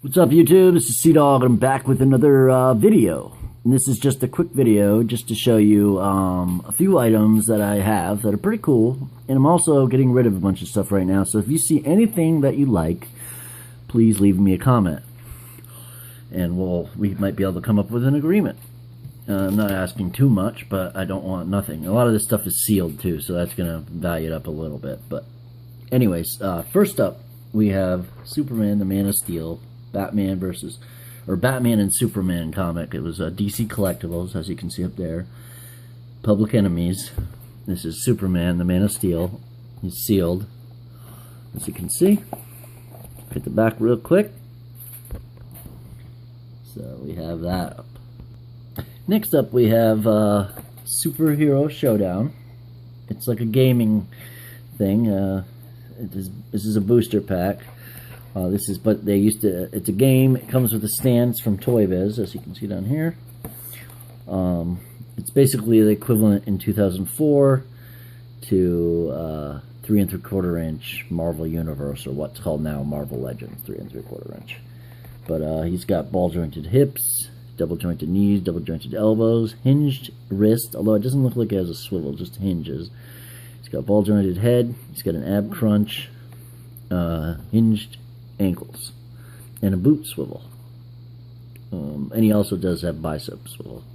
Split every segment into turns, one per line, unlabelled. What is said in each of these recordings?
What's up, YouTube? This is Sea-Dog, and I'm back with another video. And this is just a quick video just to show you a few items that I have that are pretty cool. And I'm also getting rid of a bunch of stuff right now. So if you see anything that you like, please leave me a comment. And we might be able to come up with an agreement. I'm not asking too much, but I don't want nothing. A lot of this stuff is sealed too, so that's going to value it up a little bit. But anyways, first up, we have Superman, the Man of Steel. Batman and Superman comic. It was DC Collectibles, as you can see up there. Public Enemies. This is Superman, the Man of Steel. He's sealed, as you can see. Hit the back real quick. So we have that up. Next up, we have Hero SHOWDOWN. It's like a gaming thing. This is a booster pack. It's a game. It comes with the stands from Toy Biz, as you can see down here. It's basically the equivalent in 2004 to 3 3/4 inch Marvel Universe, or what's called now Marvel Legends, 3 3/4 inch. But he's got ball jointed hips, double jointed knees, double jointed elbows, hinged wrist, although it doesn't look like it has a swivel, just hinges. He's got ball jointed head, he's got an ab crunch, hinged ankles, and a boot swivel. And he also does have bicep swivel,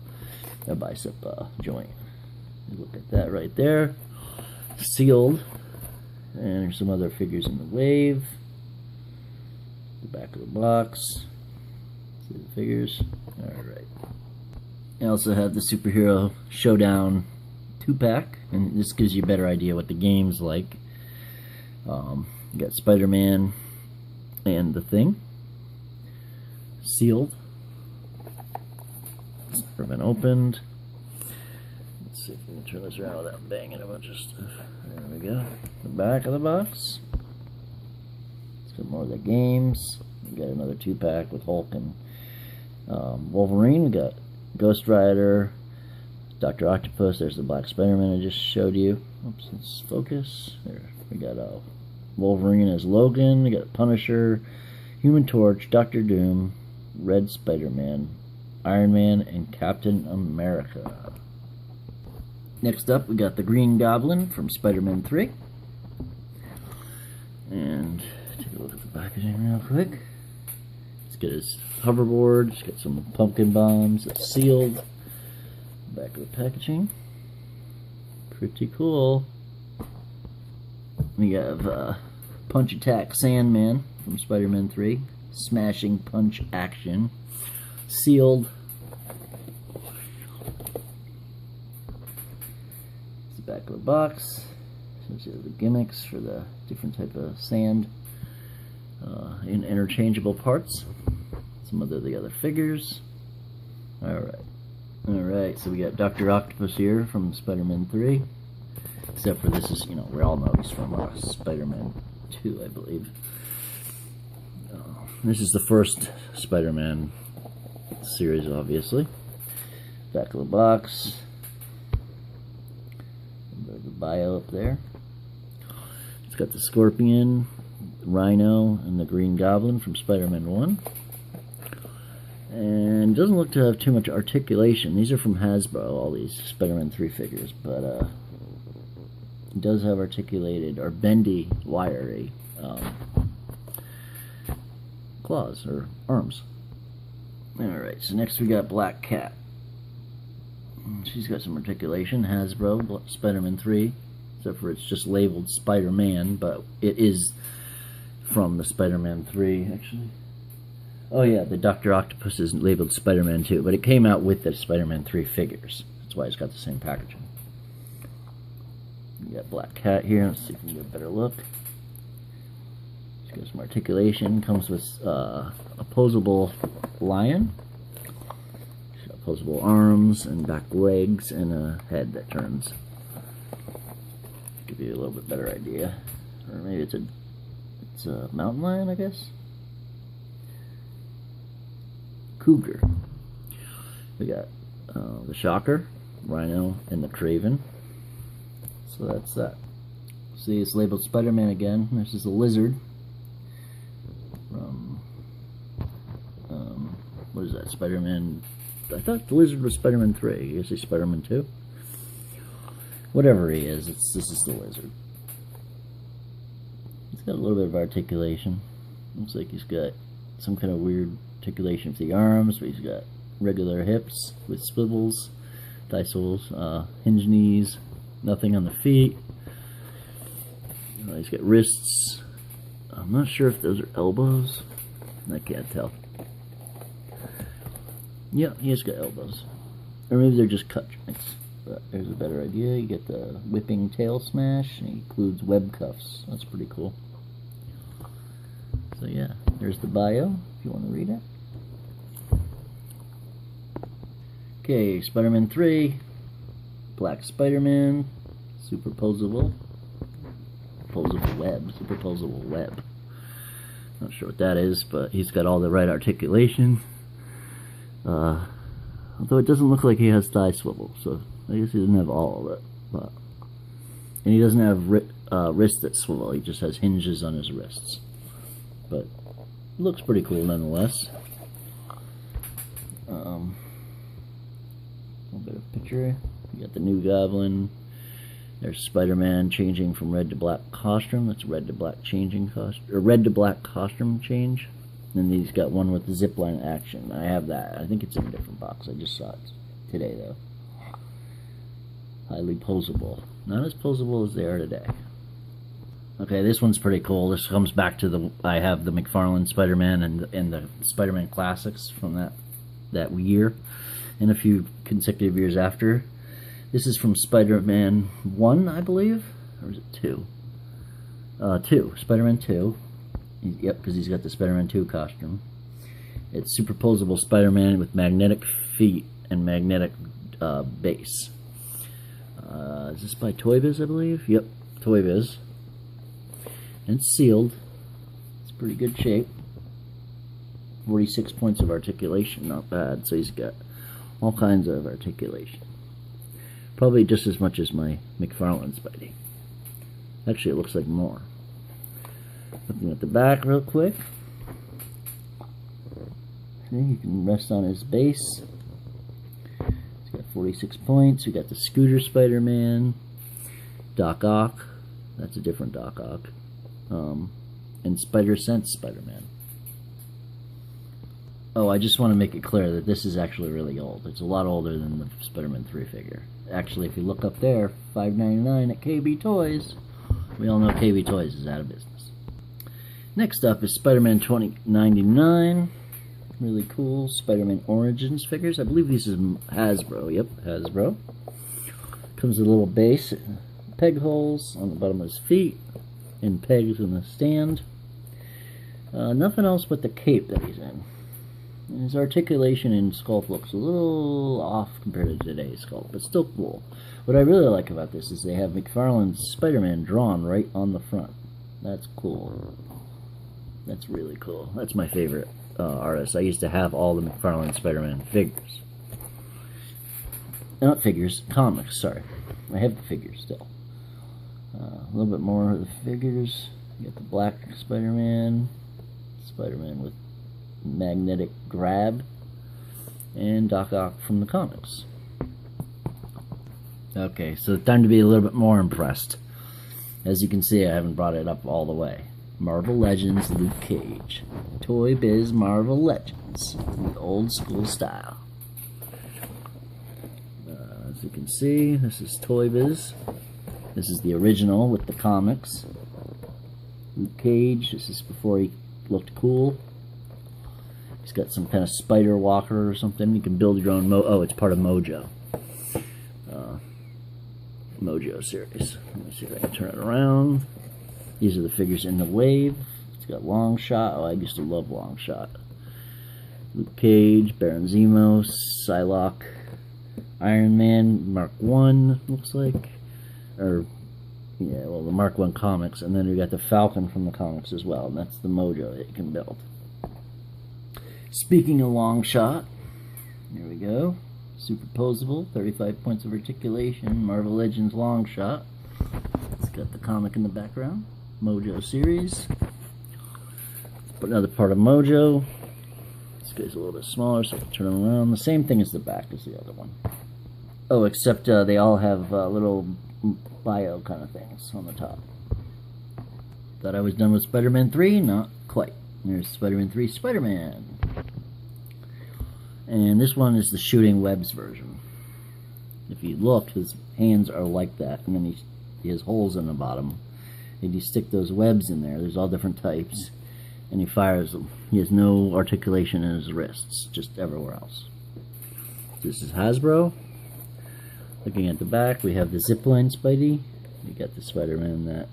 a bicep joint. Look at that right there. Sealed. And there's some other figures in the wave. The back of the box. See the figures? Alright. I also have the Superhero SHOWDOWN 2-pack, and this gives you a better idea what the game's like. You got Spider-Man and the Thing. Sealed. It's never been opened. Let's see if we can turn this around without banging a bunch of stuff. There we go. The back of the box. Let's get more of the games. We got another 2-pack with Hulk and Wolverine. We got Ghost Rider, Dr. Octopus. There's the Black Spider-Man I just showed you. Oops, let's focus. There. We got Wolverine as Logan. We got Punisher, Human Torch, Doctor Doom, Red Spider-Man, Iron Man, and Captain America. Next up, we got the Green Goblin from Spider-Man 3. And take a look at the packaging real quick. Let's get his hoverboard. Let's get some pumpkin bombs. It's sealed. Back of the packaging. Pretty cool. We have Punch Attack Sandman from Spider-Man 3. Smashing Punch Action. Sealed. It's the back of the box. Shows you the gimmicks for the different type of sand in interchangeable parts. Some of the other figures. Alright, so we got Dr. Octopus here from Spider-Man 3. Except for this is, we all know he's from Spider-Man 2, I believe. This is the first Spider-Man series, obviously. Back of the box. The bio up there. It's got the Scorpion, Rhino, and the Green Goblin from Spider-Man 1. And doesn't look to have too much articulation. These are from Hasbro, all these Spider-Man 3 figures, but it does have articulated or bendy, wiry claws or arms. Alright, so next we got Black Cat. She's got some articulation. Hasbro, Spider-Man 3, except for it's just labeled Spider-Man, but it is from the Spider-Man 3, actually. Oh yeah, the Dr. Octopus is labeled Spider-Man 2, but it came out with the Spider-Man 3 figures. That's why it's got the same packaging. We got Black Cat here. Let's see if we can get a better look. She's got some articulation. Comes with a Poseable lion. She's got Poseable arms and back legs and a head that turns. Give you a little bit better idea. Or maybe it's a mountain lion, I guess. Cougar. We got the Shocker, Rhino, and the Kraven. So that's that. See, it's labeled Spider-Man again. This is a lizard from is that? Spider-Man... I thought the Lizard was Spider-Man 3. Is he Spider-Man 2? Whatever he is, this is the Lizard. He's got a little bit of articulation. Looks like he's got some kind of weird articulation for the arms, but he's got regular hips with swivels, thigh swivels, hinge knees, nothing on the feet. He's got wrists. I'm not sure if those are elbows. I can't tell. Yeah, he has got elbows. Or maybe they're just cut joints. But there's a better idea. You get the whipping tail smash, and he includes web cuffs. That's pretty cool. So yeah, there's the bio, if you want to read it. Okay, Spider-Man 3, Black Spider-Man, Superposable web. Not sure what that is, but he's got all the right articulation. Although it doesn't look like he has thigh swivel, so I guess he doesn't have all of it. But, and he doesn't have wrist that swivel, he just has hinges on his wrists. But it looks pretty cool nonetheless. A little bit of picture. You got the new Goblin. There's Spider-Man changing from red to black costume. That's red to black changing costume, or red to black costume change. And then he's got one with the zipline action. I have that. I think it's in a different box. I just saw it today though. Highly posable. Not as posable as they are today. Okay, this one's pretty cool. This comes back to the... I have the McFarlane Spider-Man and the Spider-Man Classics from that year. And a few consecutive years after. This is from Spider-Man 1, I believe? Or is it 2? 2. Spider-Man 2. Yep, because he's got the Spider-Man 2 costume. It's superposable Spider-Man with magnetic feet and magnetic base. Is this by Toy Biz, I believe? Yep, Toy Biz. And it's sealed. It's pretty good shape. 46 points of articulation, not bad. So he's got all kinds of articulation. Probably just as much as my McFarlane Spidey. Actually, it looks like more. Looking at the back real quick. See, you can rest on his base. He's got 46 points. We got the Scooter Spider-Man, Doc Ock. That's a different Doc Ock. And Spider-Sense Spider-Man. Oh, I just want to make it clear that this is actually really old. It's a lot older than the Spider-Man 3 figure. Actually, if you look up there, $5.99 at KB Toys. We all know KB Toys is out of business. Next up is Spider-Man 2099. Really cool Spider-Man Origins figures. I believe these is Hasbro. Yep, Hasbro. Comes with a little base, peg holes on the bottom of his feet, and pegs in the stand. Nothing else but the cape that he's in. His articulation and sculpt looks a little off compared to today's sculpt, but still cool. What I really like about this is they have McFarlane's Spider-Man drawn right on the front. That's cool. That's really cool. That's my favorite artist. I used to have all the McFarlane Spider-Man figures. Not figures, comics, sorry. I have the figures still. A little bit more of the figures. You got the black Spider-Man, Spider-Man with magnetic grab, and Doc Ock from the comics. Okay, so it's time to be a little bit more impressed. As you can see, I haven't brought it up all the way. Marvel Legends Luke Cage. Toy Biz Marvel Legends. The old school style. As you can see, this is Toy Biz. This is the original with the comics. Luke Cage, this is before he looked cool. He's got some kind of spider walker or something. You can build your own oh, it's part of Mojo. Mojo series. Let me see if I can turn it around. These are the figures in the wave. It's got Long Shot. Oh, I used to love Long Shot. Luke Cage, Baron Zemo, PSYLOCKE, Iron Man, Mark 1, looks like. Or, yeah, well, the Mark 1 comics. And then we got the Falcon from the comics as well. And that's the Mojo that you can build. Speaking of Long Shot, here we go. Superposable, 35 points of articulation, Marvel Legends Long Shot. It's got the comic in the background. Mojo series. But another part of Mojo. This guy's a little bit smaller, so I can turn him around. The same thing as the back as the other one. Oh, except they all have little bio kind of things on the top. Thought I was done with Spider-Man 3? Not quite. There's Spider-Man 3 Spider-Man. And this one is the shooting webs version. If you look, his hands are like that, and then he has holes in the bottom. And you stick those webs in there. There's all different types. And he fires them. He has no articulation in his wrists, just everywhere else. This is Hasbro. Looking at the back, we have the zipline Spidey. We got the Spider-Man that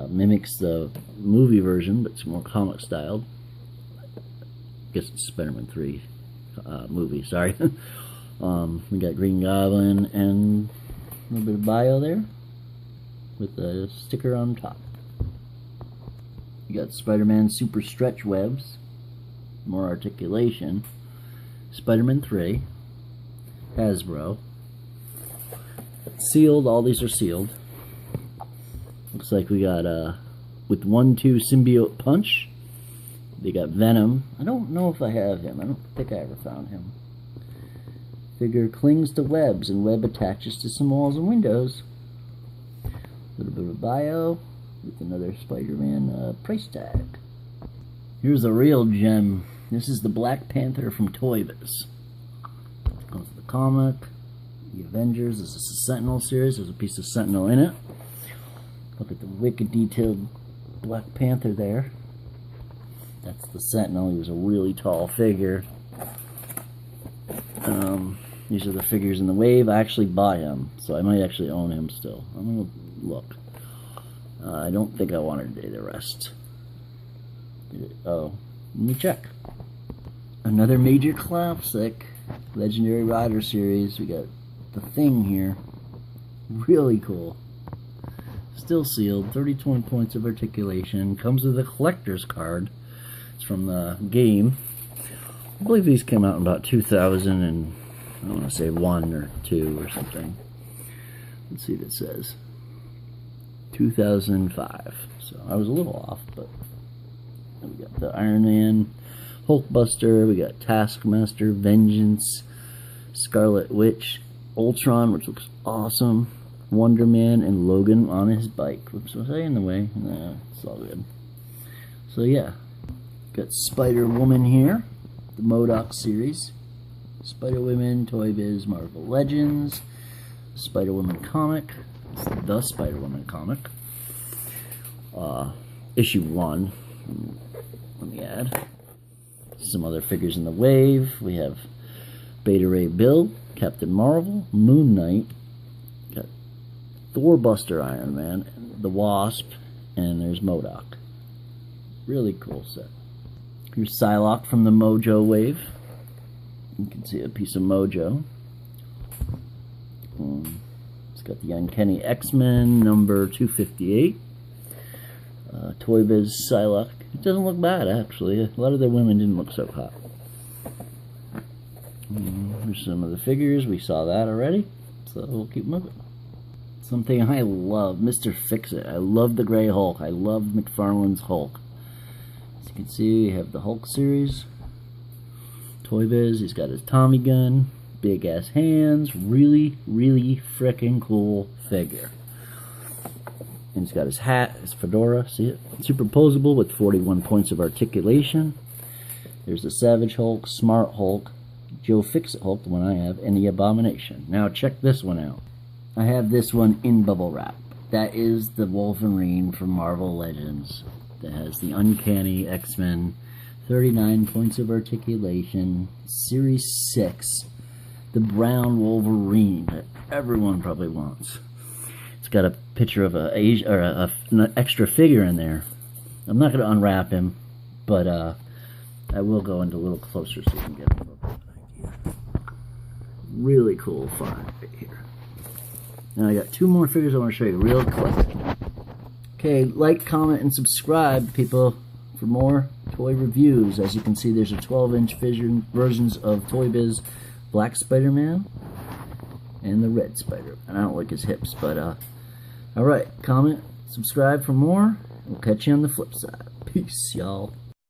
mimics the movie version, but it's more comic styled. I guess it's Spider-Man 3 movie, sorry. We got Green Goblin and a little bit of bio there with a sticker on top. You got Spider-Man Super Stretch Webs, more articulation. Spider-Man 3, Hasbro. Sealed, all these are sealed. Looks like we got with 1-2 symbiote punch. They got Venom. I don't know if I have him. I don't think I ever found him. Figure clings to webs and web attaches to some walls and windows. A little bit of bio with another Spider-Man price tag. Here's a real gem. This is the Black Panther from Toy Biz. Comes with the comic. The Avengers. This is the Sentinel series. There's a piece of Sentinel in it. Look at the wicked detailed Black Panther there. That's the Sentinel. He was a really tall figure. These are the figures in the wave. I actually bought him, so I might actually own him still. I'm gonna look. I don't think I wanted to do the rest. Oh, let me check. Another major classic, Legendary Rider series. We got the Thing here. Really cool. Still sealed. 32 points of articulation. Comes with a collector's card. It's from the game. I believe these came out in about 2000 and I want to say 1 or 2 or something. Let's see what it says. 2005. So I was a little off, but we got the Iron Man, Hulkbuster, we got Taskmaster, Vengeance, Scarlet Witch, Ultron, which looks awesome, Wonder Man, and Logan on his bike. Whoops, was I in the way? Nah, it's all good. So yeah, got Spider-Woman here, the MODOK series, Spider-Woman, Toy Biz Marvel Legends, Spider-Woman comic, the Spider-Woman comic, issue 1, let me add some other figures in the wave. We have Beta Ray Bill, Captain Marvel, Moon Knight, got Thor Buster Iron Man, the Wasp, and there's MODOK. Really cool set. Here's PSYLOCKE from the Mojo wave. You can see a piece of Mojo. It's got the Uncanny X-Men number 258. Toy Biz PSYLOCKE. It doesn't look bad, actually. A lot of the women didn't look so hot. Here's some of the figures. We saw that already, so we'll keep moving. Something I love, Mr. Fix-It. I love the Gray Hulk. I love McFarlane's Hulk. As you can see, we have the Hulk series. Toy Biz, he's got his Tommy gun, big ass hands, really, really freaking cool figure. And he's got his hat, his fedora, see it? Super poseable with 41 points of articulation. There's the Savage Hulk, Smart Hulk, Joe Fix-It Hulk, the one I have, and the Abomination. Now check this one out. I have this one in bubble wrap. That is the Wolverine from Marvel Legends. That has the Uncanny X-Men, 39 points of articulation, Series 6, the brown Wolverine that everyone probably wants. It's got a picture of an extra figure in there. I'm not going to unwrap him, but I will go into a little closer so you can get a little bit of an idea. Really cool find right here. Now I got 2 more figures I want to show you real quick. Okay, like, comment, and subscribe, people, for more toy reviews. As you can see, there's a 12-inch versions of Toy Biz Black Spider-Man and the Red Spider-Man. I don't like his hips, but alright, comment, subscribe for more. We'll catch you on the flip side. Peace, y'all.